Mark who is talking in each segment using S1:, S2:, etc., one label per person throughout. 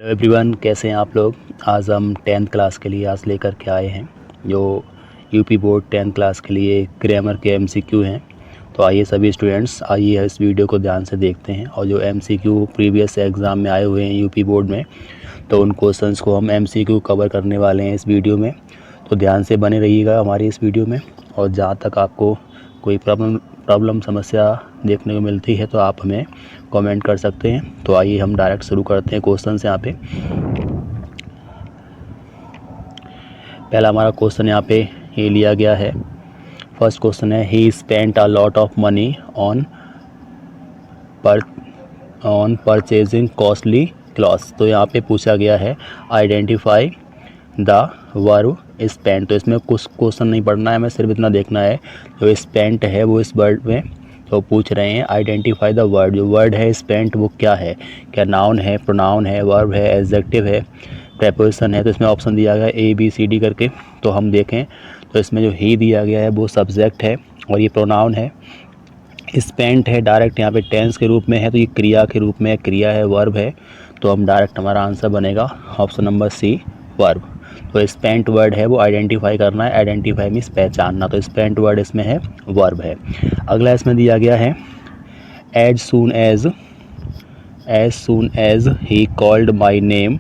S1: Everyone, कैसे हैं आप लोग। आज हम 10th क्लास के लिए आज लेकर के आए हैं जो यूपी बोर्ड 10th क्लास के लिए ग्रामर के एमसीक्यू हैं। तो आइए सभी स्टूडेंट्स, आइए इस वीडियो को ध्यान से देखते हैं और जो एमसीक्यू प्रीवियस एग्ज़ाम में आए हुए हैं यूपी बोर्ड में, तो उन क्वेश्चंस को हम एमसीक्यू कवर करने वाले हैं इस वीडियो में। तो ध्यान से बने रहिएगा हमारी इस वीडियो में। और जहाँ तक आपको कोई प्रॉब्लम समस्या देखने को मिलती है तो आप हमें कमेंट कर सकते हैं। तो आइए हम डायरेक्ट शुरू करते हैं क्वेश्चन से। यहाँ पे पहला हमारा क्वेश्चन यहाँ पे ये लिया गया है। फर्स्ट क्वेश्चन है, ही spent a lot of money on purchasing costly clothes. तो यहाँ पे पूछा गया है आइडेंटिफाई द वर्ब स्पेंट। तो इसमें कुछ क्वेश्चन नहीं पढ़ना है, हमें सिर्फ इतना देखना है जो स्पेंट है वो इस वर्ड में तो पूछ रहे हैं आइडेंटिफाई द वर्ड। जो वर्ड है स्पेंट वो क्या है, क्या नाउन है, प्रोनाउन है, वर्ब है, एडजेक्टिव है, प्रेपोजिशन है। तो इसमें ऑप्शन दिया गया है ABCD करके। तो हम देखें तो इसमें जो ही दिया गया है वो सब्जेक्ट है और ये प्रोनाउन है। स्पेंट है डायरेक्ट यहाँ पे टेंस के रूप में है, तो ये क्रिया के रूप में क्रिया है, वर्ब है। तो हम डायरेक्ट हमारा आंसर बनेगा ऑप्शन नंबर C, वर्ब। तो स्पेंट वर्ड है वो आइडेंटिफाई करना है, आइडेंटिफाई मीन्स पहचानना, तो स्पेंट वर्ड इसमें है वर्ब है। अगला इसमें दिया गया है as soon as he called my name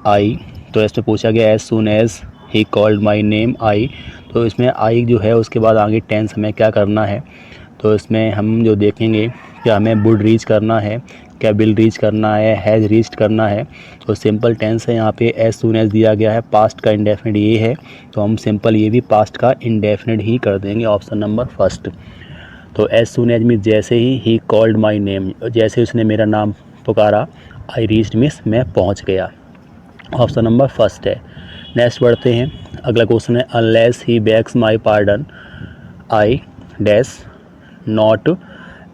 S1: I. तो इसमें पूछा गया as soon as he called my name I. तो इसमें आई जो है उसके बाद आगे टेंस हमें क्या करना है, तो इसमें हम जो देखेंगे क्या हमें वुड रीच करना है, क्या विल रीच करना है, हैज़ रीच्ड करना है। तो सिंपल टेंस है यहाँ पे एज सून एज दिया गया है, पास्ट का इंडेफिनिट ये है तो हम सिंपल ये भी पास्ट का इंडेफिनिट ही कर देंगे, ऑप्शन नंबर फर्स्ट। तो एज सून एज मीन्स जैसे ही कॉल्ड माई नेम, जैसे उसने मेरा नाम पुकारा, आई रीच्ड मीन्स मैं पहुँच गया, ऑप्शन नंबर फर्स्ट है। नेक्स्ट बढ़ते हैं, अगला क्वेश्चन है unless he bags my pardon I dash not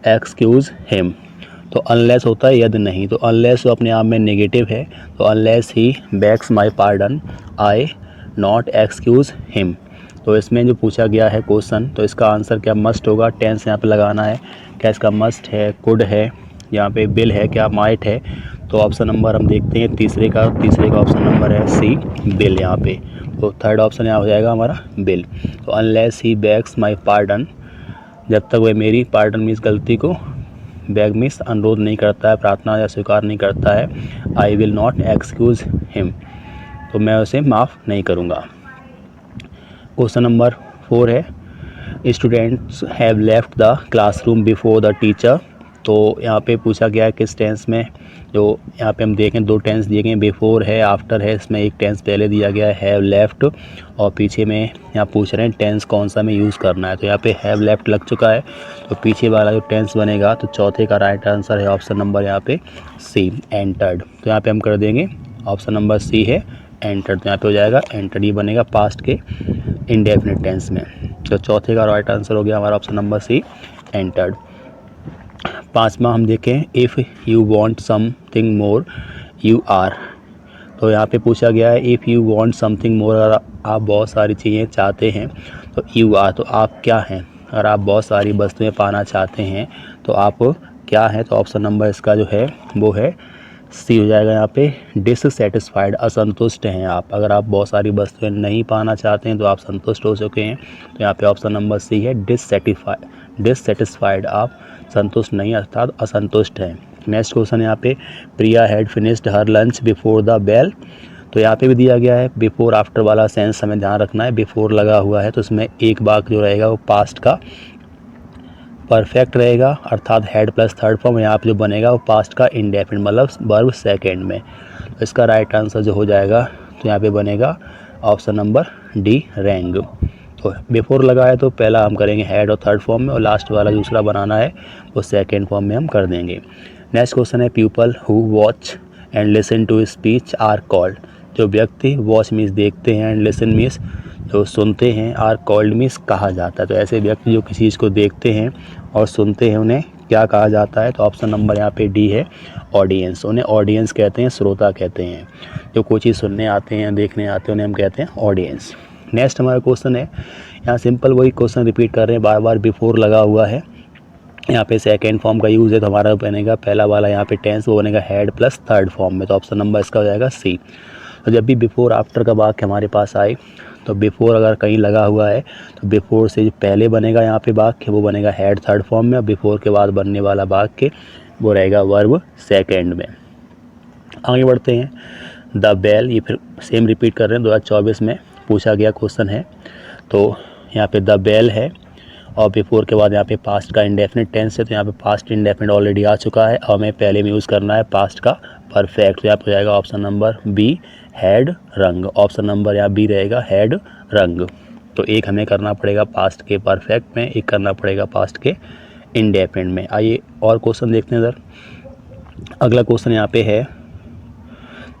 S1: excuse him. तो अनलेस होता है यदि नहीं, तो अनलेस तो अपने आप में नेगेटिव है, तो unless he bags my pardon I not excuse him. तो इसमें जो पूछा गया है क्वेश्चन, तो इसका आंसर क्या मस्ट होगा, टेंस यहाँ पे लगाना है। क्या इसका मस्ट है, कुड है, यहाँ पे बिल है, क्या माइट है। तो ऑप्शन नंबर हम देखते हैं तीसरे का ऑप्शन नंबर है C, बिल यहाँ पे। तो थर्ड ऑप्शन यहाँ हो जाएगा हमारा बिल। तो unless he bags my pardon, जब तक वह मेरी पार्डन मीन्स गलती को, बेग मीन्स अनुरोध नहीं करता है, प्रार्थना या स्वीकार नहीं करता है, I will not excuse him, तो मैं उसे माफ़ नहीं करूँगा। क्वेश्चन नंबर 4 है students have left the classroom before the teacher. तो यहाँ पे पूछा गया है किस टेंस में, जो यहाँ पे हम देखें दो टेंस दिए गए, बिफोर है, आफ्टर है। इसमें एक टेंस पहले दिया गया है हैव लेफ्ट, और पीछे में यहाँ पूछ रहे हैं टेंस कौन सा में यूज़ करना है। तो यहाँ पे हैव लेफ्ट लग चुका है, तो पीछे वाला जो टेंस बनेगा तो चौथे का राइट आंसर है ऑप्शन नंबर यहाँ पे C, एंटर्ड। तो यहाँ पे हम कर देंगे ऑप्शन नंबर C है एंटर्ड। तो यहाँ पे हो जाएगा एंटर्ड, ये बनेगा पास्ट के इंडेफिनिट टेंस में। तो चौथे का राइट आंसर हो गया हमारा ऑप्शन नंबर C, एंटर्ड। पांचवा हम देखें if you want something more you are. तो यहाँ पे पूछा गया है if you want something more, अगर आप बहुत सारी चीज़ें चाहते हैं तो यू आर, तो आप क्या हैं। अगर आप बहुत सारी वस्तुएं पाना चाहते हैं तो आप क्या हैं, तो ऑप्शन नंबर इसका जो है वो है C हो जाएगा यहाँ पे डिससेटिस्फाइड, असंतुष्ट हैं आप। अगर आप बहुत सारी वस्तुएं नहीं पाना चाहते हैं तो आप संतुष्ट हो चुके हैं, तो यहाँ पे ऑप्शन नंबर C है डिससेटिस्फाइड, आप संतुष्ट नहीं अर्थात असंतुष्ट हैं। नेक्स्ट क्वेश्चन यहाँ पे Priya had finished her lunch before the bell. तो यहाँ पे भी दिया गया है बिफोर आफ्टर वाला सेंस हमें ध्यान रखना है, बिफोर लगा हुआ है तो इसमें एक भाग जो रहेगा वो पास्ट का परफेक्ट रहेगा, अर्थात हेड प्लस थर्ड फॉर्म यहाँ पे जो बनेगा वो पास्ट का इंडेफिनिट मतलब वर्ब सेकंड में। तो इसका राइट आंसर जो हो जाएगा तो यहाँ पे बनेगा ऑप्शन नंबर D, रैंग। तो बिफोर लगा है तो पहला हम करेंगे हेड और थर्ड फॉर्म में, और लास्ट वाला दूसरा बनाना है वो सेकेंड फॉर्म में हम कर देंगे। नेक्स्ट क्वेश्चन है people who watch and listen to speech are called. जो व्यक्ति वॉच मीन्स देखते हैं एंड लिसन मीन्स जो सुनते हैं, आर कॉल्ड मीन्स कहा जाता है। तो ऐसे व्यक्ति जो किसी चीज़ को देखते हैं और सुनते हैं उन्हें क्या कहा जाता है, तो ऑप्शन नंबर यहाँ पे D है ऑडियंस। उन्हें ऑडियंस कहते हैं, श्रोता कहते हैं। जो कोई चीज़ सुनने आते हैं, देखने आते हैं, उन्हें हम कहते हैं ऑडियंस। नेक्स्ट हमारा क्वेश्चन है, यहाँ सिंपल वही क्वेश्चन रिपीट कर रहे हैं बार बार, बिफोर लगा हुआ है यहाँ पे सेकेंड फॉर्म का यूज़ है तो हमारा बनेगा पहला वाला यहाँ पे टेंस वो बनेगा हैड प्लस थर्ड फॉर्म में, तो ऑप्शन नंबर इसका हो जाएगा सी। तो जब भी बिफोर आफ्टर का वाक्य हमारे पास आए तो बिफोर अगर कहीं लगा हुआ है तो बिफोर से जो पहले बनेगा यहाँ पे वाक्य वो बनेगा हैड थर्ड फॉर्म में, और बिफोर के बाद बनने वाला वाक्य वो रहेगा वर्ब सेकेंड में। आगे बढ़ते हैं। द बेल, ये फिर सेम रिपीट कर रहे हैं, 2024 में पूछा गया क्वेश्चन है। तो यहाँ पे द बेल है और बिफोर के बाद यहाँ पे पास्ट का इंडेफिनिट टेंस है, तो यहाँ पे पास्ट इंडेफिनिट ऑलरेडी आ चुका है और हमें पहले में यूज़ करना है पास्ट का परफेक्ट। तो यहाँ पे हो जाएगा ऑप्शन नंबर बी हैड रंग। ऑप्शन नंबर यहाँ बी रहेगा हैड रंग। तो एक हमें करना पड़ेगा पास्ट के परफेक्ट में, एक करना पड़ेगा पास्ट के इंडेफिनिट में। आइए और क्वेश्चन देखते हैं इधर। अगला क्वेश्चन यहाँ पे है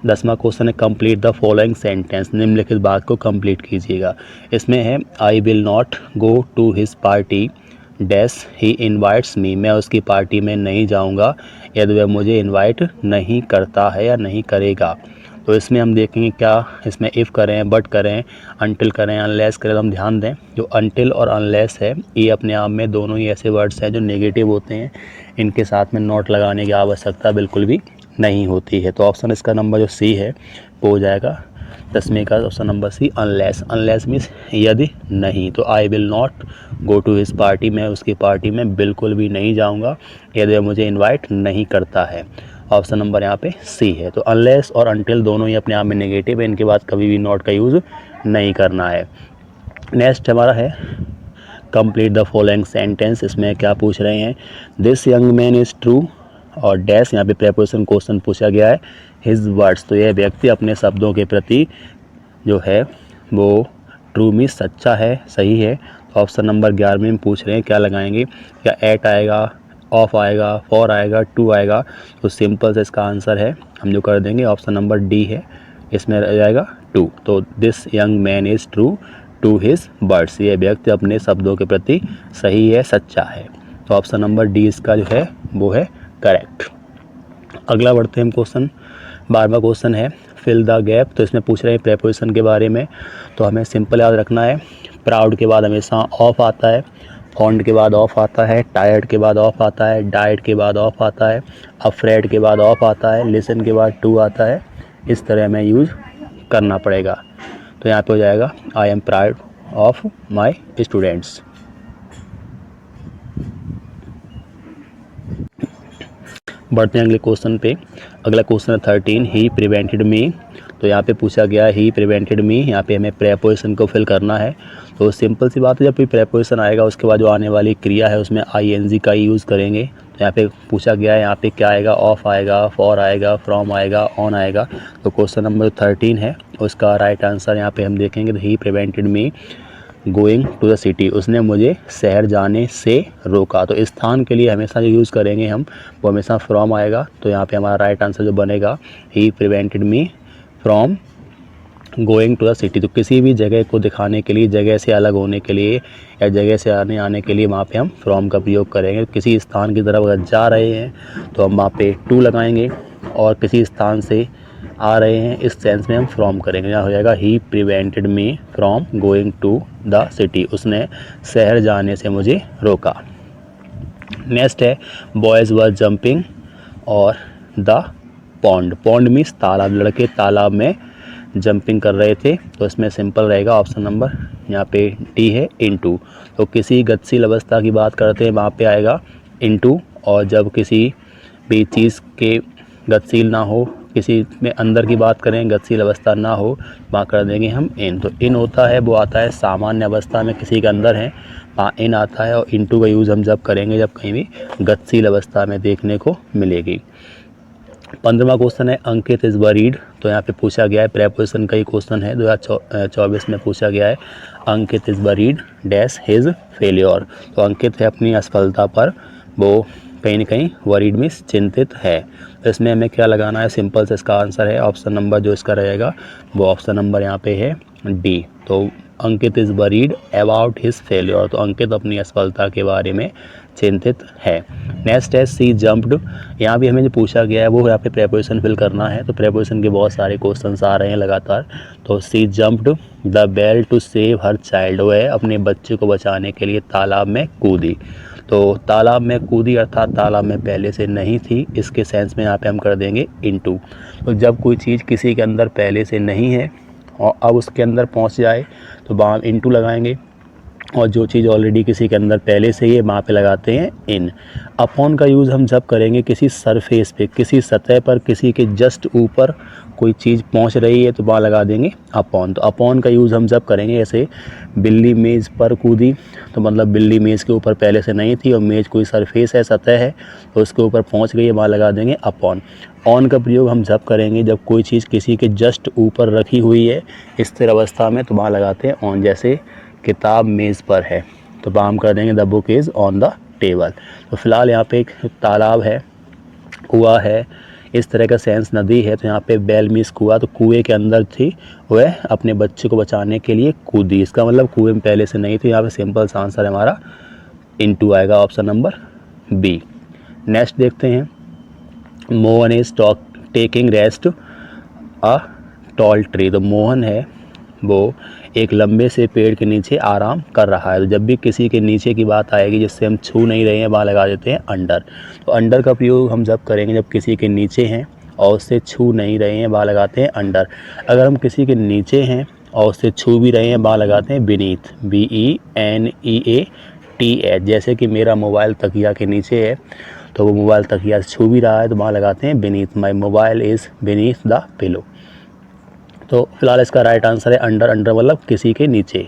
S1: 10वां क्वेश्चन है कंप्लीट द फॉलोइंग सेंटेंस, निम्नलिखित बात को कंप्लीट कीजिएगा। इसमें है I will not go to his party dash he invites me, मैं उसकी पार्टी में नहीं जाऊंगा यदि वह मुझे इनवाइट नहीं करता है या नहीं करेगा। तो इसमें हम देखेंगे क्या इसमें इफ़ करें, बट करें, अनटिल करें, अनलेस करें। तो हम ध्यान दें जो अनटिल और अनलेस है ये अपने आप में दोनों ही ऐसे वर्ड्स हैं जो नेगेटिव होते हैं, इनके साथ में नॉट लगाने की आवश्यकता बिल्कुल भी नहीं होती है। तो ऑप्शन इसका नंबर जो सी है वो हो जाएगा 10वें का option number C unless. Unless means यदि नहीं, तो I will not go to his party, मैं उसकी पार्टी में बिल्कुल भी नहीं जाऊंगा यदि वह मुझे इनवाइट नहीं करता है। ऑप्शन नंबर यहाँ पे सी है। तो अनलेस और अनटिल दोनों ही अपने आप में नेगेटिव है, इनके बाद कभी भी नॉट का यूज़ नहीं करना है। नेक्स्ट हमारा है कंप्लीट द फॉलोइंग सेंटेंस। इसमें क्या पूछ रहे हैं, this young man is true और डैश, यहाँ पे प्रेपोजिशन क्वेश्चन पूछा गया है हिज वर्ड्स, तो यह व्यक्ति अपने शब्दों के प्रति जो है वो ट्रू मीन्स सच्चा है, सही है। तो ऑप्शन नंबर 11 में पूछ रहे हैं क्या लगाएंगे, क्या एट आएगा, ऑफ आएगा, फॉर आएगा, टू आएगा। तो सिंपल से इसका आंसर है हम जो कर देंगे ऑप्शन नंबर डी है, इसमें रह जाएगा टू। तो this young man is true to his words, ये व्यक्ति अपने शब्दों के प्रति सही है, सच्चा है। तो ऑप्शन नंबर डी इसका जो है वो है करेक्ट। अगला बढ़ते हैं हम क्वेश्चन 12वां क्वेश्चन है फिल द गैप। तो इसमें पूछ रहे हैं प्रेपोजिशन के बारे में, तो हमें सिंपल याद रखना है प्राउड के बाद हमेशा ऑफ आता है, फॉन्ड के बाद ऑफ आता है, टायर्ड के बाद ऑफ आता है, डाइट के बाद ऑफ आता है, अफ्रेड के बाद ऑफ आता है, लिसन के बाद टू आता है। इस तरह हमें यूज़ करना पड़ेगा। तो यहाँ पे हो जाएगा I am proud of my students. बढ़ते हैं अगले क्वेश्चन पे। अगला क्वेश्चन है 13 ही प्रिवेंटेड मी। तो यहाँ पे पूछा गया ही प्रिवेंटेड मी, यहाँ पे हमें प्रेपोजिशन को फिल करना है। तो सिंपल सी बात है, जब भी प्रेपोजिशन आएगा उसके बाद जो आने वाली क्रिया है उसमें आईएनजी का ही यूज़ करेंगे। तो यहाँ पे पूछा गया है यहाँ पे क्या आएगा, ऑफ आएगा, फॉर आएगा, फ्रॉम आएगा, ऑन आएगा। तो क्वेश्चन नंबर 13 है उसका राइट आंसर यहाँ पे हम देखेंगे तो he prevented me going to the city, उसने मुझे शहर जाने से रोका। तो स्थान के लिए हमेशा जो यूज़ करेंगे हम वो हमेशा फ्रॉम आएगा। तो यहाँ पे हमारा राइट आंसर जो बनेगा he prevented me from going to the city. तो किसी भी जगह को दिखाने के लिए, जगह से अलग होने के लिए या जगह से आने के लिए वहाँ पे हम फ्रॉम का प्रयोग करेंगे। किसी स्थान की तरफ अगर जा रहे हैं तो हम वहाँ पे टू लगाएंगे, और किसी स्थान से आ रहे हैं इस सेंस में हम फ्रॉम करेंगे। यहाँ हो जाएगा he prevented me from going to the city, उसने शहर जाने से मुझे रोका। नेक्स्ट है बॉयज़ वर जंपिंग और द पॉन्ड। पॉन्ड मीन्स तालाब, लड़के तालाब में जंपिंग कर रहे थे। तो इसमें सिंपल रहेगा ऑप्शन नंबर यहाँ पे डी है इनटू। तो किसी गतिशील अवस्था की बात करते हैं वहाँ पे आएगा इनटू, और जब किसी भी चीज़ के गतिशील ना हो, किसी में अंदर की बात करें गतिशील अवस्था ना हो, वहाँ कर देंगे हम इन। तो इन होता है वो आता है सामान्य अवस्था में किसी के अंदर है, वहाँ इन आता है। और इनटू का यूज़ हम जब करेंगे जब कहीं भी गतिशील अवस्था में देखने को मिलेगी। 15वां क्वेश्चन है अंकित इज़ वरीड। तो यहाँ पे पूछा गया है प्रेपोजिशन का ही क्वेश्चन है, 2024 में पूछा गया है Ankit is worried dash his failure. तो अंकित है अपनी असफलता पर वो कहीं ना कहीं वरीड में चिंतित है। तो इसमें हमें क्या लगाना है, सिंपल से इसका आंसर है ऑप्शन नंबर जो इसका रहेगा वो ऑप्शन नंबर यहाँ पे है डी। तो Ankit is worried about his failure. तो अंकित अपनी असफलता के बारे में चिंतित है। नेक्स्ट है सी जंप्ड। यहाँ भी हमें जो पूछा गया है वो यहाँ पे प्रेपोजिशन फिल करना है। तो प्रेपोजिशन के बहुत सारे क्वेश्चंस आ रहे हैं लगातार। तो she jumped the well to save her child, वो है अपने बच्चे को बचाने के लिए तालाब में कूदी। तो तालाब में कूदी अर्थात तालाब में पहले से नहीं थी, इसके सेंस में यहाँ पे हम कर देंगे इनटू। तो जब कोई चीज़ किसी के अंदर पहले से नहीं है और अब उसके अंदर पहुँच जाए तो वहाँ इनटू लगाएंगे, और जो चीज़ ऑलरेडी किसी के अंदर पहले से ही है वहाँ पे लगाते हैं इन। अपॉन का यूज़ हम जब करेंगे किसी सरफेस पे, किसी सतह पर, किसी के जस्ट ऊपर कोई चीज़ पहुँच रही है तो वहाँ लगा देंगे अपॉन। तो अपॉन का यूज़ हम जब करेंगे, ऐसे बिल्ली मेज़ पर कूदी, तो मतलब बिल्ली मेज़ के ऊपर पहले से नहीं थी और मेज़ कोई सरफेस है, सतह है, तो उसके ऊपर पहुँच गई है, वहाँ लगा देंगे अपॉन। ऑन का प्रयोग हम जब करेंगे जब कोई चीज़ किसी के जस्ट ऊपर रखी हुई है स्थिर अवस्था में, तो वहाँ लगाते हैं ऑन। जैसे किताब मेज़ पर है तो वहाँ हम कर देंगे the book is on the table. तो फिलहाल यहाँ पे एक तालाब है, कुआं है, इस तरह का सेंस नदी है, तो यहाँ पे बेल मीन्स कुआं, तो कुएं के अंदर थी, वह अपने बच्चे को बचाने के लिए कूदी, इसका मतलब कुएं में पहले से नहीं थी। यहाँ पे सिंपल सा आंसर हमारा इनटू आएगा, ऑप्शन नंबर बी। नेक्स्ट देखते हैं, Mohan is taking rest a tall tree. तो मोहन है वो एक लंबे से पेड़ के नीचे आराम कर रहा है। तो जब भी किसी के नीचे की बात आएगी जिससे हम छू नहीं रहे हैं, वहाँ लगा देते हैं अंडर। तो अंडर का प्रयोग हम जब करेंगे जब किसी के नीचे हैं और उससे छू नहीं रहे हैं, वहाँ लगाते हैं अंडर। अगर हम किसी के नीचे हैं और उससे छू भी रहे हैं, वहाँ लगाते हैं बीनीथ, BENEATH। जैसे कि मेरा मोबाइल तकिया के नीचे है तो वो मोबाइल तकिया से छू भी रहा है, तो वहाँ लगाते हैं beneath, my mobile is beneath the pillow. तो फिलहाल इसका राइट आंसर है अंडर। अंडर मतलब किसी के नीचे।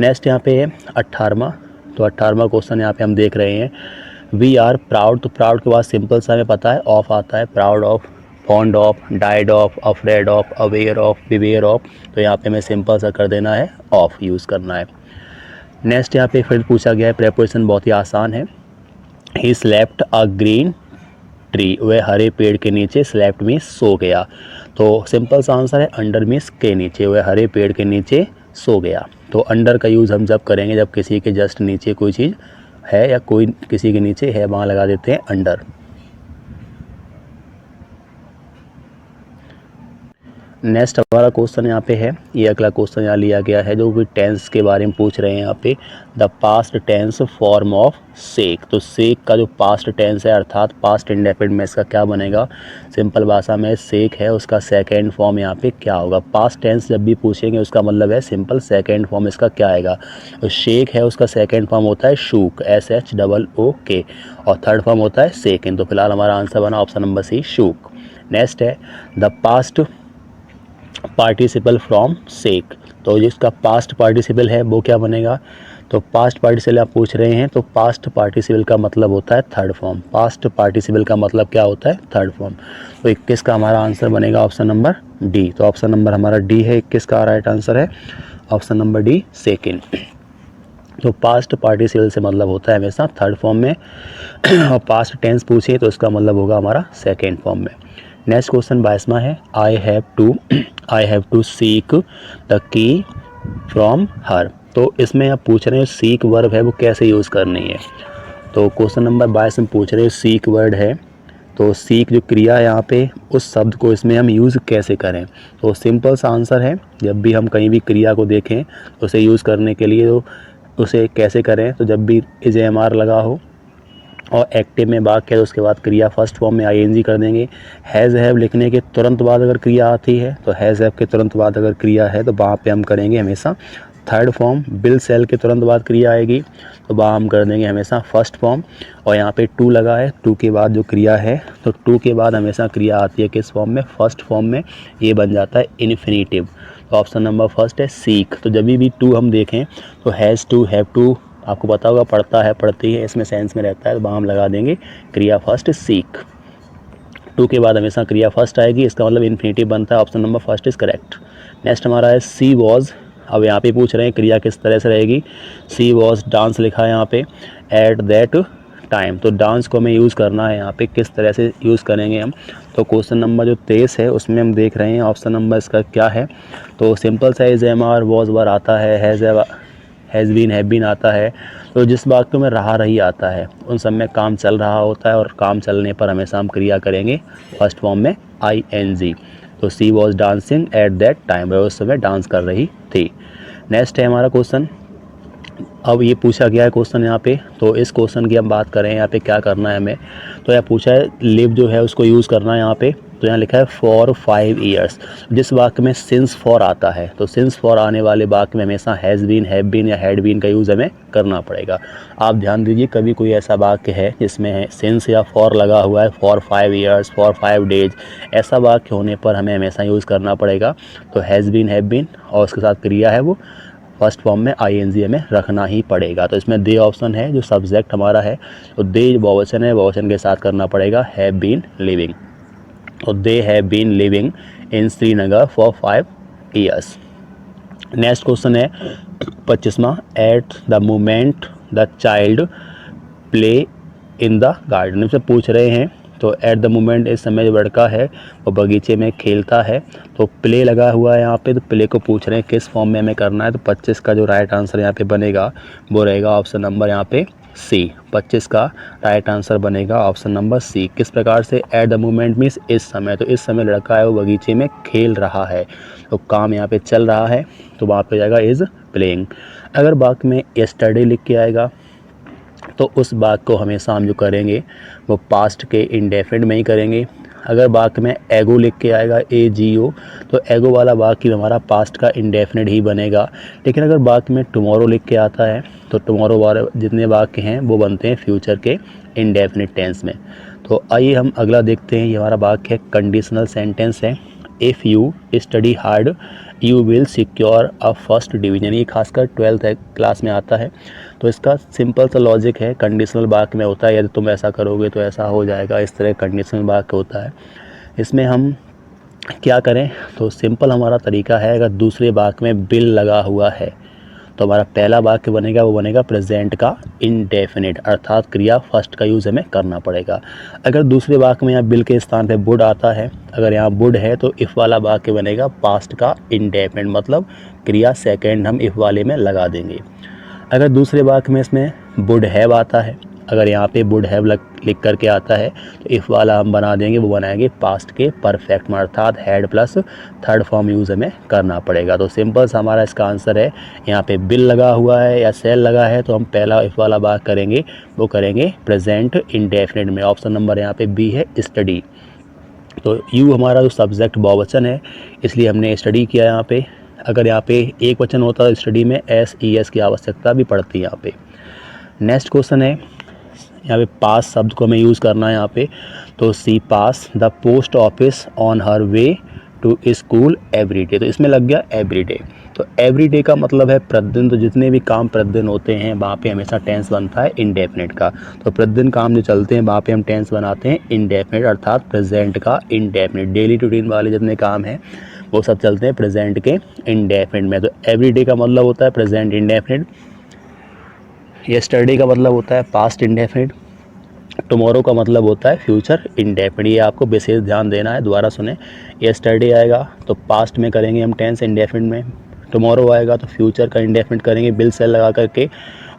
S1: नेक्स्ट यहाँ पे है 18वां। तो 18वां क्वेश्चन यहाँ पे हम देख रहे हैं, वी आर प्राउड। तो प्राउड के बाद सिंपल सा हमें पता है ऑफ आता है, proud of, fond of, died of, afraid of, aware of, beware of. तो यहाँ पे हमें सिंपल सा कर देना है, ऑफ यूज़ करना है। नेक्स्ट यहाँ पे फिर पूछा गया है, प्रेपोजिशन बहुत ही आसान है, he slept a green tree. वह हरे पेड़ के नीचे, स्लेप्ट में सो गया। तो सिंपल सा आंसर है अंडर मीन्स के नीचे, वह हरे पेड़ के नीचे सो गया। तो अंडर का यूज़ हम जब करेंगे जब किसी के जस्ट नीचे कोई चीज़ है या कोई किसी के नीचे है, वहाँ लगा देते हैं अंडर। नेक्स्ट हमारा क्वेश्चन यहाँ पे है, ये अगला क्वेश्चन यहाँ लिया गया है जो कि टेंस के बारे में पूछ रहे हैं यहाँ पे, the past tense form of shake. तो सेक का जो पास्ट टेंस है अर्थात पास्ट इंडेफिनिट में इसका क्या बनेगा, सिंपल भाषा में सेक है उसका सेकेंड फॉर्म यहाँ पे क्या होगा। पास्ट टेंस जब भी पूछेंगे उसका मतलब है सिंपल सेकेंड फॉर्म इसका क्या आएगा। तो शेक है उसका सेकेंड फॉर्म होता है शूक, SHOOK, और थर्ड फॉर्म होता है सेकेंड। तो फिलहाल हमारा आंसर बना option number C, shook. Next है the past participle from shake. तो जिसका पास्ट पार्टिसिपल है वो क्या बनेगा, तो पास्ट पार्टिसिपल आप पूछ रहे हैं, तो पास्ट पार्टिसिपल का मतलब होता है थर्ड फॉर्म। पास्ट पार्टिसिपल का मतलब क्या होता है, थर्ड फॉर्म। तो 21 का हमारा आंसर बनेगा ऑप्शन नंबर डी। तो ऑप्शन नंबर हमारा डी है, 21 का राइट आंसर है ऑप्शन नंबर डी, सेकेंड। तो पास्ट पार्टिसिपल से मतलब होता है हमेशा थर्ड फॉर्म में, और पास्ट टेंस पूछे तो इसका मतलब होगा हमारा सेकेंड फॉर्म में। नेक्स्ट क्वेश्चन 22वां है, I have to seek the key from her. तो इसमें आप पूछ रहे हैं सीक वर्ब है वो कैसे यूज़ करनी है। तो क्वेश्चन नंबर 22 में पूछ रहे हैं सीक वर्ड है, तो सीक जो क्रिया है यहाँ पे उस शब्द को इसमें हम यूज़ कैसे करें। तो सिंपल सा आंसर है, जब भी हम कहीं भी क्रिया को देखें तो उसे यूज़ करने के लिए तो उसे कैसे करें, तो जब भी IJMR लगा हो और एक्टिव में वाक्य है तो उसके बाद क्रिया फर्स्ट फॉर्म में ING कर देंगे। हैज़ हैव लिखने के तुरंत बाद अगर क्रिया आती है तो हैज़ हैव के तुरंत बाद अगर क्रिया है तो वहाँ पे हम करेंगे हमेशा थर्ड फॉर्म। बिल सेल के तुरंत बाद क्रिया आएगी तो वहाँ हम कर देंगे हमेशा फर्स्ट फॉर्म। और यहाँ पे टू लगा है, टू के बाद जो क्रिया है तो टू के बाद हमेशा क्रिया आती है किस फॉर्म में, फर्स्ट फॉर्म में। ये बन जाता है इन्फिनिटिव। तो ऑप्शन नंबर फर्स्ट है सीक। तो जब भी टू हम देखें तो हैज़ टू, हैव टू, आपको पता होगा पढ़ता है, पढ़ती है, इसमें सेंस में रहता है, तो वहाँ हम लगा देंगे क्रिया फर्स्ट सीक। टू के बाद हमेशा क्रिया फर्स्ट आएगी, इसका मतलब इन्फिनिटिव बनता है। Option number first is correct. Next हमारा है सी वॉज। अब यहाँ पे पूछ रहे हैं क्रिया किस तरह से रहेगी। सी वॉज डांस लिखा है यहाँ पे, एट दैट टाइम। तो डांस को हमें यूज़ करना है यहाँ पे, किस तरह से यूज़ करेंगे हम। तो क्वेश्चन नंबर जो 23 है उसमें हम देख रहे हैं ऑप्शन नंबर इसका क्या है। तो सिंपल सा IJMR वॉज वर आता है, हैज़ बीन, हैव बीन आता है। तो जिस वाक्य में रहा रही आता है उन सब में काम चल रहा होता है, और काम चलने पर हमेशा हम क्रिया करेंगे फर्स्ट फॉर्म में ING। तो she was dancing at that time, वह उस समय डांस कर रही थी। नेक्स्ट है हमारा क्वेश्चन अब ये पूछा गया है क्वेश्चन यहाँ पे, तो इस क्वेश्चन की हम बात करें यहाँ पे क्या करना है हमें। तो यहाँ पूछा है लिव जो है उसको यूज़ करना है यहाँ पे। तो यहाँ लिखा है फॉर 5 ईयर्स। जिस वाक्य में सिंस फॉर आता है तो सिंस फॉर आने वाले वाक्य में हमेशा हैज़ बीन, हैव बीन या हैड बीन का यूज़ हमें करना पड़ेगा। आप ध्यान दीजिए, कभी कोई ऐसा वाक्य है जिसमें है सिंस या फॉर लगा हुआ है, फॉर 5 ईयर्स, फॉर 5 डेज, ऐसा वाक्य होने पर हमें हमेशा यूज़ करना पड़ेगा। तो हैज़ बीन, हैव बीन और उसके साथ क्रिया है वो फर्स्ट फॉर्म में आईएनजी हमें रखना ही पड़ेगा। तो इसमें दे ऑप्शन है जो सब्जेक्ट हमारा है, तो दे बहुवचन है, बहुवचन के साथ करना पड़ेगा हैव बीन लिविंग। तो they have been living in Srinagar for 5 years. Next question है 25वां, at the moment the child play in the garden से पूछ रहे हैं। तो एट द मोमेंट इस समय जो लड़का है वो बगीचे में खेलता है, तो प्ले लगा हुआ है यहाँ पे, तो प्ले को पूछ रहे हैं किस फॉर्म में हमें करना है। तो 25 का जो राइट आंसर यहाँ पे बनेगा वो रहेगा ऑप्शन नंबर यहाँ पे सी। 25 का राइट आंसर बनेगा ऑप्शन नंबर सी। किस प्रकार से, एट द मोमेंट मीन्स इस समय, तो इस समय लड़का है वो बगीचे में खेल रहा है, तो काम यहाँ पे चल रहा है, तो वहाँ पे जाएगा इज़ प्लेइंग। अगर वाक्य में यस्टरडे लिख के आएगा तो उस वाक्य को हमेशा हम जो करेंगे वो पास्ट के इंडेफिनिट में ही करेंगे। अगर वाक्य में एगो लिख के आएगा AGO, तो एगो वाला वाक्य हमारा पास्ट का इंडेफिनिट ही बनेगा। लेकिन अगर वाक्य में टुमारो लिख के आता है तो टुमारो वाले जितने वाक्य हैं वो बनते हैं फ्यूचर के इंडेफिनिट टेंस में। तो आइए हम अगला देखते हैं। ये हमारा वाक्य है कंडीशनल सेंटेंस है, if you study hard you will secure a first division. ये खासकर 12th क्लास में आता है। तो इसका सिंपल सा लॉजिक है, कंडीशनल वाक्य में होता है यदि तुम ऐसा करोगे तो ऐसा हो जाएगा, इस तरह कंडीशनल वाक्य होता है। इसमें हम क्या करें, तो सिंपल हमारा तरीका है, अगर दूसरे वाक्य में बिल लगा हुआ है तो हमारा पहला वाक्य बनेगा वो बनेगा प्रेजेंट का इंडेफिनिट, अर्थात क्रिया फर्स्ट का यूज़ हमें करना पड़ेगा। अगर दूसरे वाक्य में यहाँ बिल के स्थान पे वुड आता है, अगर यहाँ वुड है तो इफ़ वाला वाक्य बनेगा पास्ट का इंडेफिनिट, मतलब क्रिया सेकेंड हम इफ़ वाले में लगा देंगे। अगर दूसरे वाक्य में इसमें वुड हैव आता है, अगर यहाँ पे वुड हैव लिख करके आता है तो इफ़ वाला हम बना देंगे, वो बनाएंगे पास्ट के परफेक्ट में, अर्थात had plus third form use हमें करना पड़ेगा। तो सिंपल सा हमारा इसका आंसर है, यहाँ पे बिल लगा हुआ है या सेल लगा है तो हम पहला इफ़ वाला वाक्य करेंगे वो करेंगे प्रेजेंट इंडेफिनिट में। ऑप्शन नंबर यहाँ पे बी है स्टडी। तो यू हमारा जो सब्जेक्ट बहुवचन है इसलिए हमने स्टडी किया यहाँ पे। अगर यहाँ पे एक वचन होता है स्टडी में SES की आवश्यकता भी पड़ती है यहाँ पे। नेक्स्ट क्वेश्चन है, यहाँ पे पास शब्द को हमें यूज़ करना है यहाँ पे। तो she pass the post office on her way to school every day. तो इसमें लग गया एवरी डे। तो एवरी डे का मतलब है प्रतिदिन, तो जितने भी काम प्रतिदिन होते हैं वहाँ पे हमेशा टेंस बनता है इंडेफिनिट का। तो प्रतिदिन काम जो चलते हैं वहाँ पे हम टेंस बनाते हैं इंडेफिनिट, अर्थात प्रेजेंट का इंडेफिनिट। डेली रूटीन वाले जितने काम हैं वो सब चलते हैं प्रेजेंट के इंडेफिनिट में। तो एवरी डे का मतलब होता है प्रेजेंट इंडेफिनिट, यस्टरडे का मतलब होता है पास्ट इंडेफिनिट, टुमारो का मतलब होता है फ्यूचर इंडेफिनिट। ये आपको विशेष ध्यान देना है, दोबारा सुने। यस्टरडे आएगा तो पास्ट में करेंगे हम टेंस इंडेफिनिट में, टुमारो आएगा तो फ्यूचर का इंडेफिनिट करेंगे बिल सेल लगा करके,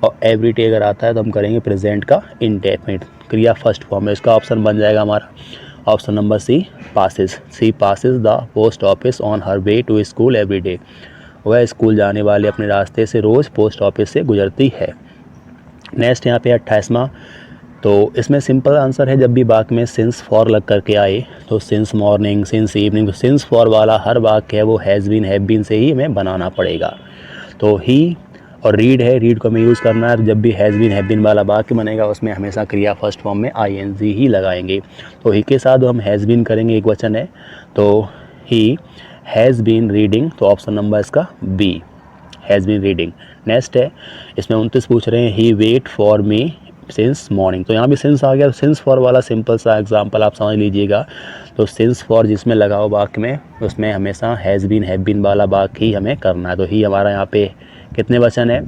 S1: और एवरी डे अगर आता है तो हम करेंगे प्रेजेंट का इंडेफिनिट, क्रिया फर्स्ट फॉर्म में। इसका ऑप्शन बन जाएगा हमारा option number C passes. C passes the post office on her way to school every day. वह स्कूल जाने वाले अपने रास्ते से रोज़ पोस्ट ऑफिस से गुजरती है। नेक्स्ट यहाँ पे 28वां, तो इसमें सिंपल आंसर है, जब भी वाक्य में सिंस फॉर लग करके आए तो सिंस मॉर्निंग, सिंस इवनिंग, तो सिंस फॉर वाला हर वाक्य है वो हैज़ बीन, हैव बीन से ही हमें बनाना पड़ेगा। तो ही और रीड है, रीड को हमें यूज़ करना है, जब भी हैज़ बीन, हैव बीन वाला वाक्य बनेगा उसमें हमेशा क्रिया फर्स्ट फॉर्म में ING ही लगाएंगे। तो ही के साथ हम हैज़ बीन करेंगे, एक वचन है, तो ही हैज़ बीन रीडिंग, तो ऑप्शन नंबर इसका B, has been reading. Next है, इसमें 29 पूछ रहे हैं, he wait for me since morning. तो यहाँ भी सिंस आ गया, तो सिंस फॉर वाला सिंपल सा एग्जांपल आप समझ लीजिएगा। तो सिंस फॉर जिसमें लगा हो वाक्य में उसमें हमेशा हैज़ बीन, हैव बीन वाला वाक्य ही हमें करना है। तो ही हमारा यहाँ पे कितने वचन है,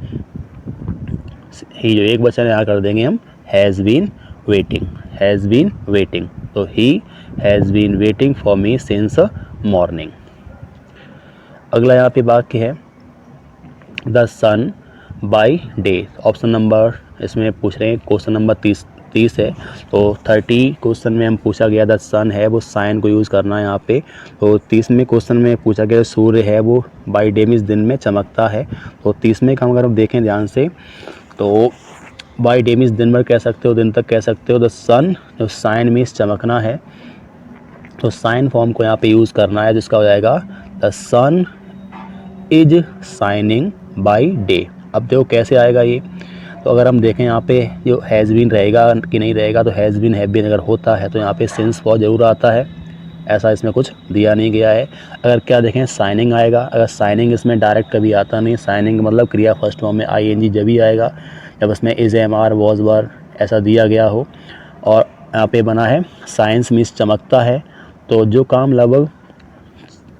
S1: ही जो एक वचन है यहाँ कर देंगे हम has been waiting, has been waiting. तो he has been waiting for me since morning. अगला यहाँ पे वाक्य है the sun by day. Option number इसमें पूछ रहे हैं क्वेश्चन नंबर 30 है। तो 30 क्वेश्चन में हम पूछा गया द सन है वो साइन को यूज़ करना है यहाँ पे। तो 30वें क्वेश्चन में पूछा गया सूर्य है वो बाई डे मीन्स दिन में चमकता है। तो 30वें का अगर हम देखें ध्यान से तो बाई डे मीन्स दिन भर कह सकते हो, दिन तक कह सकते हो। द सन जो साइन मीन्स चमकना है तो साइन फॉर्म को यहाँ पे यूज़ करना है, जिसका हो जाएगा the sun is shining by day. अब देखो कैसे आएगा ये। तो अगर हम देखें यहाँ पे जो हैज़ बीन रहेगा कि नहीं रहेगा, तो हैज़ बीन हैव बीन अगर होता है तो यहाँ पे सिंस फॉर जरूर आता है, ऐसा इसमें कुछ दिया नहीं गया है। अगर क्या देखें साइनिंग आएगा, अगर साइनिंग इसमें डायरेक्ट कभी आता नहीं, साइनिंग मतलब क्रिया फर्स्ट फॉर्म में ING जब ही आएगा जब इसमें is am are was were ऐसा दिया गया हो। और यहाँ पे बना है साइंस मीन्स चमकता है। तो जो काम लगभग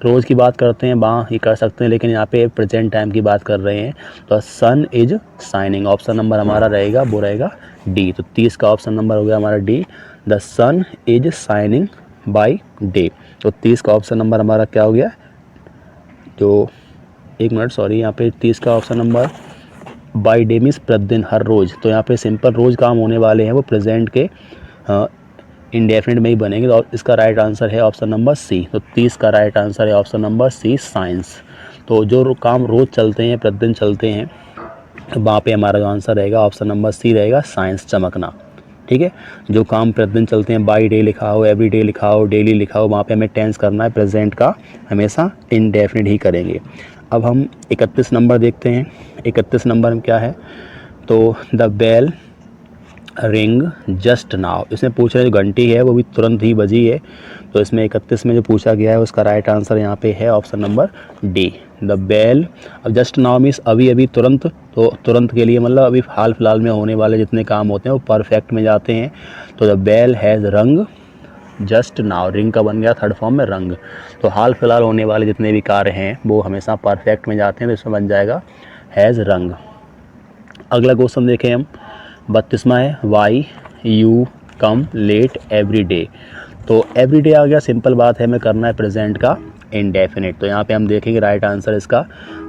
S1: रोज़ की बात करते हैं वहाँ ही कर सकते हैं, लेकिन यहाँ पे प्रेजेंट टाइम की बात कर रहे हैं। तो सन इज साइनिंग, ऑप्शन नंबर हमारा रहेगा वो रहेगा डी। तो 30 का ऑप्शन नंबर हो गया हमारा D, the sun is shining by day. तो 30 का ऑप्शन नंबर हमारा क्या हो गया, जो एक मिनट सॉरी, यहाँ पे 30 का option number by day means प्रतिदिन हर रोज़। तो यहाँ पे सिंपल रोज़ काम होने वाले हैं वो प्रेजेंट के इंडेफिनिट में ही बनेंगे। तो इसका राइट आंसर है ऑप्शन नंबर सी। तो 30 का राइट आंसर है ऑप्शन नंबर सी साइंस। तो जो काम रोज़ चलते हैं प्रतिदिन चलते हैं तो वहाँ पे हमारा जो आंसर रहेगा ऑप्शन नंबर सी रहेगा साइंस चमकना। ठीक है, जो काम प्रतिदिन चलते हैं बाई डे लिखा हो, एवरी डे लिखा हो, डेली लिखा हो, वहाँ पे हमें टेंस करना है, प्रेजेंट का हमेशा इंडेफिनिट ही करेंगे। अब हम 31 नंबर देखते हैं। 31 नंबर में क्या है, तो the bell ring just now. इसमें पूछ रहे जो घंटी है वो भी तुरंत ही बजी है। तो इसमें 31 में जो पूछा गया है उसका राइट आंसर यहाँ पे है option number D, the bell. अब जस्ट नाउ मीन्स अभी अभी तुरंत, तो तुरंत के लिए मतलब अभी हाल फिलहाल में होने वाले जितने काम होते हैं वो परफेक्ट में जाते हैं। तो द बेल हैज़ रंग जस्ट नाउ, रिंग का बन गया थर्ड फॉर्म में रंग। तो हाल फिलहाल होने वाले जितने भी कार्य हैं वो हमेशा परफेक्ट में जाते हैं, तो इसमें बन जाएगा हैज़ रंग। अगला क्वेश्चन देखें हम, 32वां है, why you come late every day. तो एवरी डे आ गया, सिंपल बात है, हमें करना है प्रेजेंट का इंडेफिनिट। तो यहाँ पे हम देखेंगे राइट आंसर इसका।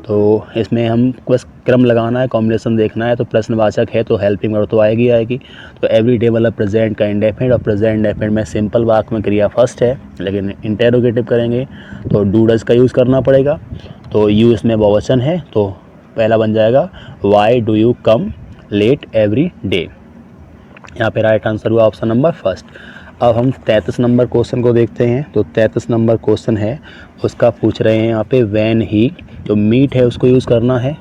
S1: तो इसमें हम बस क्रम लगाना है, कॉम्बिनेशन देखना है। तो प्रश्नवाचक है तो हेल्पिंग वर्ब तो आएगी आएगी। तो एवरी डे मतलब प्रेजेंट का इंडेफिनिट, और प्रेजेंट इंडेफिनिट में सिंपल वाक्य में क्रिया फर्स्ट है, लेकिन इंटेरोगेटिव करेंगे तो डू डज का यूज़ करना पड़ेगा। तो यू इसमें बहुवचन है, तो पहला बन जाएगा why do you come late every day. यहाँ पे राइट आंसर हुआ ऑप्शन नंबर फर्स्ट। अब हम 33 नंबर क्वेश्चन को देखते हैं। तो 33 नंबर क्वेश्चन है, उसका पूछ रहे हैं यहाँ पे व्हेन ही, जो मीट है उसको यूज़ करना है।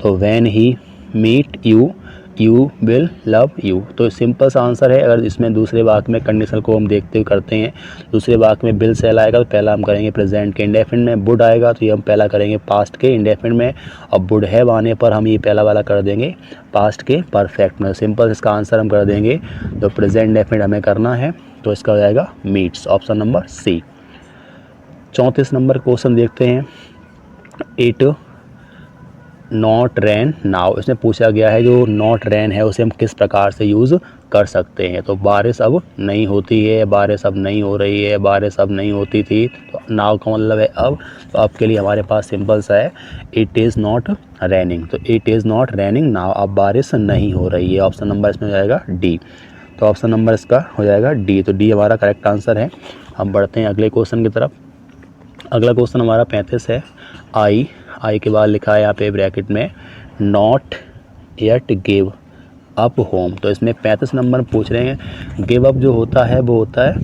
S1: तो when he meet you you will love you. तो सिंपल सा आंसर है। अगर इसमें दूसरे वाक्य में कंडीशन को हम देखते हुए करते हैं, दूसरे वाक्य में विल सेल आएगा तो पहला हम करेंगे प्रेजेंट के इंडेफिनिट में, वुड आएगा तो ये हम पहला करेंगे पास्ट के इंडेफिनिट में, और वुड हैव आने पर हम ये पहला वाला कर देंगे पास्ट के परफेक्ट में। सिंपल इसका आंसर हम कर देंगे, जो प्रेजेंट इंडेफिनिट हमें करना है तो इसका हो जाएगा meets, option number C. 34 number question देखते हैं, इट नॉट रेन नाउ। इसमें पूछा गया है जो नॉट रेन है उसे हम किस प्रकार से यूज़ कर सकते हैं। तो बारिश अब नहीं होती है, बारिश अब नहीं हो रही है, बारिश अब नहीं होती थी। तो नाउ का मतलब है अब। तो अब के लिए हमारे पास सिंपल सा है, इट इज़ नॉट रेनिंग। तो it is not raining now, अब बारिश नहीं हो रही है। ऑप्शन नंबर इसमें हो जाएगा डी। तो ऑप्शन नंबर इसका हो जाएगा डी। तो डी हमारा करेक्ट आंसर है। हम बढ़ते हैं अगले क्वेश्चन की तरफ। अगला क्वेश्चन हमारा 35 है, आई के बाद लिखा है यहाँ पे ब्रैकेट में not yet give up home. तो इसमें 35 नंबर पूछ रहे हैं, गिव अप जो होता है वो होता है,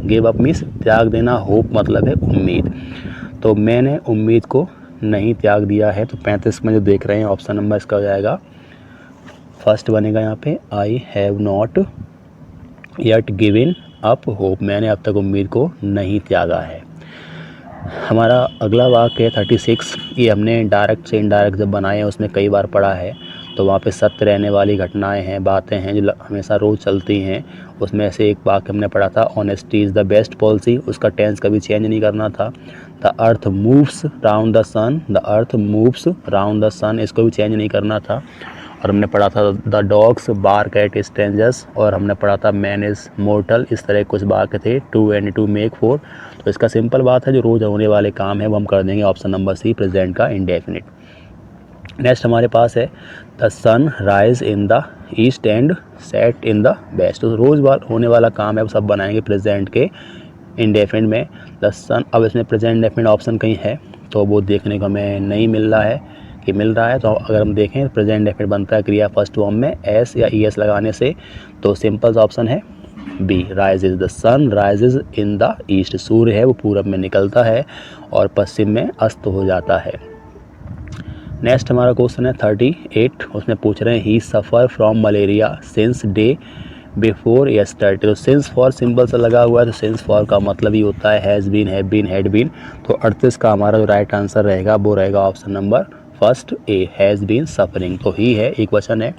S1: गिव अप मीन्स त्याग देना, होप मतलब है उम्मीद। तो मैंने उम्मीद को नहीं त्याग दिया है। तो 35 में जो देख रहे हैं ऑप्शन नंबर इसका हो जाएगा फर्स्ट बनेगा यहाँ पे, I have not yet given up hope. मैंने अब तक उम्मीद को नहीं त्यागा है। हमारा अगला वाक्य है 36। ये हमने डायरेक्ट से इनडायरेक्ट जब बनाए हैं उसमें कई बार पढ़ा है। तो वहाँ पे सत्य रहने वाली घटनाएं हैं, बातें हैं जो हमेशा रोज़ चलती हैं। उसमें से एक वाक्य हमने पढ़ा था, honesty is the best policy. उसका टेंस कभी चेंज नहीं करना था। The earth moves round the sun, the earth moves round the sun, इसको भी चेंज नहीं करना था। और हमने पढ़ा था the dogs bark at strangers, और हमने पढ़ा था मैन इज़ मोर्टल। इस तरह कुछ वाक्य थे, 2 and 2 make 4। तो इसका सिंपल बात है, जो रोज़ होने वाले काम है वो हम कर देंगे ऑप्शन नंबर सी, प्रेजेंट का इंडेफिनिट। नेक्स्ट हमारे पास है the sun rise in the east and set in the west. तो रोज़ बार होने वाला काम है वो सब बनाएंगे प्रेजेंट के इंडेफिनिट में। द सन, अब इसमें प्रेजेंट इंडेफिनिट ऑप्शन कहीं है तो वो देखने को हमें नहीं मिल रहा है कि मिल रहा है। तो अगर हम देखें प्रेजेंट इंडेफिनिट बनता है क्रिया फर्स्ट फॉर्म में एस या ई एस लगाने से, तो सिंपल ऑप्शन है B, rises. The sun rises in the east, सूर्य है वो पूरब में निकलता है और पश्चिम में अस्त हो जाता है। नेक्स्ट हमारा क्वेश्चन है 38, उसमें पूछ रहे हैं he suffer from malaria since day before yesterday. तो सिंस फॉर सिंपल सा लगा हुआ है, तो सिंस फॉर का मतलब ही होता है has been, have been, had been. तो 38 का हमारा जो राइट आंसर रहेगा वो रहेगा option number first A, has been suffering. तो ही है, एक वचन है,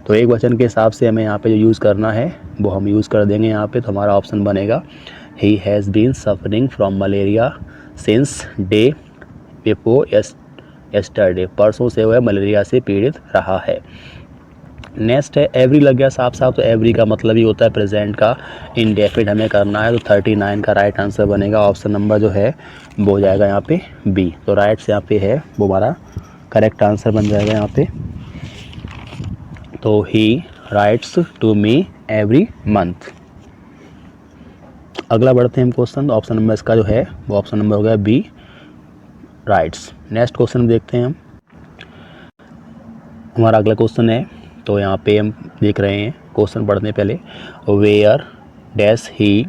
S1: तो एक वचन के हिसाब से हमें यहाँ पे जो यूज़ करना है वो हम यूज़ कर देंगे यहाँ पे। तो हमारा ऑप्शन बनेगा he has been suffering from malaria since day before yesterday, परसों से वह मलेरिया से पीड़ित रहा है। नेक्स्ट है एवरी, लग गया साफ साफ, तो एवरी का मतलब ही होता है प्रेजेंट का इंडेफिनिट हमें करना है। तो 39 का राइट आंसर बनेगा ऑप्शन नंबर जो है वो हो जाएगा यहाँ पे बी। तो राइट से यहाँ पे है वो हमारा करेक्ट आंसर बन जाएगा यहाँ पे। तो he writes to me every month. अगला बढ़ते हैं हम क्वेश्चन, ऑप्शन नंबर इसका जो है वो ऑप्शन नंबर हो गया बी, राइट्स। नेक्स्ट क्वेश्चन देखते हैं हम, हमारा अगला क्वेश्चन है। तो यहाँ पे हम देख रहे हैं क्वेश्चन पढ़ने पहले, where dash he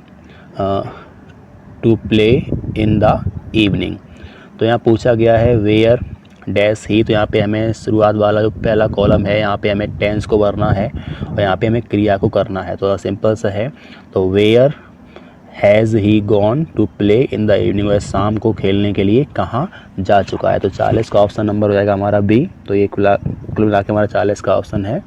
S1: to play in the evening. तो यहाँ पूछा गया है वेयर डैश ही, तो यहाँ पे हमें शुरुआत वाला जो पहला कॉलम है यहाँ पे हमें टेंस को भरना है और यहाँ पे हमें क्रिया को करना है। तो सिंपल सा है, तो where has he gone to play in the evening, वह शाम को खेलने के लिए कहाँ जा चुका है। तो 40 का ऑप्शन नंबर हो जाएगा हमारा बी। तो ये कुल मिला के हमारा 40 का ऑप्शन है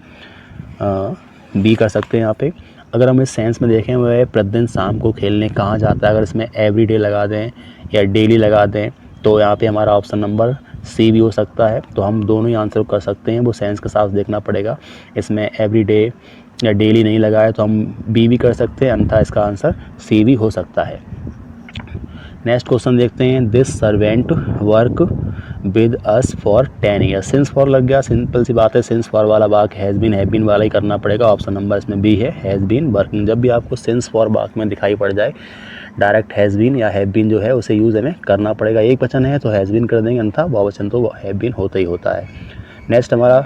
S1: बी कर सकते हैं यहाँ पे। अगर हम इस सेंस में देखें वह प्रतिदिन शाम को खेलने कहाँ जाता है, अगर इसमें एवरी डे लगा दें या डेली लगा दें तो यहाँ पे हमारा ऑप्शन नंबर सी भी हो सकता है। तो हम दोनों ही आंसर कर सकते हैं, वो सेंस के साथ देखना पड़ेगा। इसमें एवरी डे या डेली नहीं लगा है तो हम बी भी कर सकते हैं, अन्यथा इसका आंसर सी भी हो सकता है। नेक्स्ट क्वेश्चन देखते हैं, this servant work with us for 10 years. Since for लग गया, सिंपल सी बात है, सिंस फॉर वाला भाग हैज़ बीन हैव बीन वाला ही करना पड़ेगा। ऑप्शन नंबर इसमें बी है, हैज़ बीन वर्किंग। जब भी आपको सिंस फॉर भाग में दिखाई पड़ जाए डायरेक्ट हैज़ बीन या हैव बीन जो है उसे यूज़ हमें करना पड़ेगा। एक वचन है तो हैज़ बीन कर देंगे, अन्यथा बहुवचन तो हैव बीन होता ही होता है। नेक्स्ट हमारा